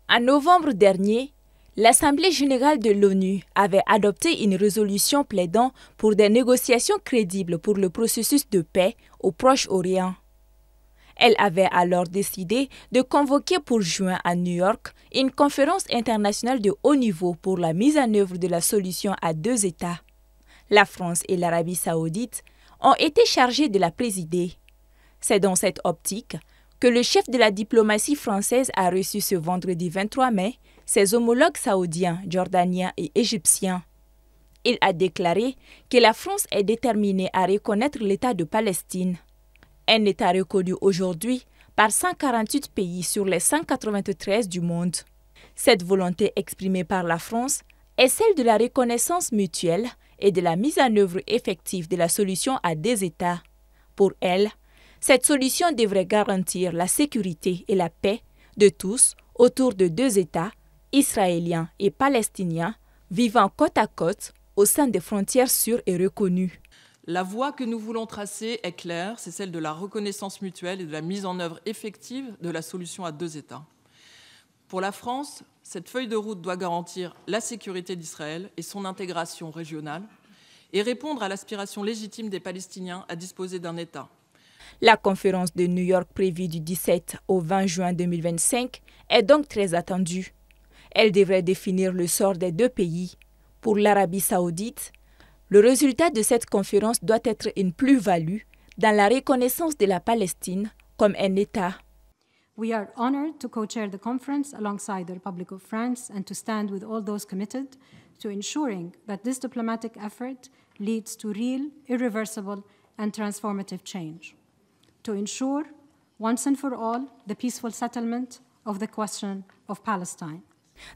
En novembre dernier, l'Assemblée générale de l'ONU avait adopté une résolution plaidant pour des négociations crédibles pour le processus de paix au Proche-Orient. Elle avait alors décidé de convoquer pour juin à New York une conférence internationale de haut niveau pour la mise en œuvre de la solution à deux États. La France et l'Arabie saoudite ont été chargées de la présider. C'est dans cette optique que le chef de la diplomatie française a reçu ce vendredi 23 mai ses homologues saoudiens, jordaniens et égyptiens. Il a déclaré que la France est déterminée à reconnaître l'État de Palestine. Un État reconnu aujourd'hui par 148 pays sur les 193 du monde. Cette volonté exprimée par la France est celle de la reconnaissance mutuelle et de la mise en œuvre effective de la solution à deux États. Pour elle, cette solution devrait garantir la sécurité et la paix de tous autour de deux États, israéliens et palestiniens, vivant côte à côte au sein des frontières sûres et reconnues. La voie que nous voulons tracer est claire, c'est celle de la reconnaissance mutuelle et de la mise en œuvre effective de la solution à deux États. Pour la France, cette feuille de route doit garantir la sécurité d'Israël et son intégration régionale et répondre à l'aspiration légitime des Palestiniens à disposer d'un État. La conférence de New York prévue du 17 au 20 juin 2025 est donc très attendue. Elle devrait définir le sort des deux pays. Pour l'Arabie saoudite, le résultat de cette conférence doit être une plus-value dans la reconnaissance de la Palestine comme un État. We are honored to co-chair the conference alongside the Republic of France and to stand with all those committed to ensuring that this diplomatic effort leads to real, irreversible, and transformative change, to ensure, once and for all, the peaceful settlement of the question of Palestine.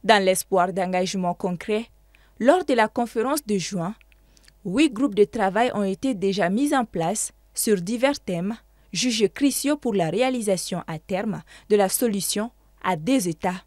Dans l'espoir d'engagement concret, lors de la conférence de juin, 8 groupes de travail ont été déjà mis en place sur divers thèmes jugés cruciaux pour la réalisation à terme de la solution à deux États.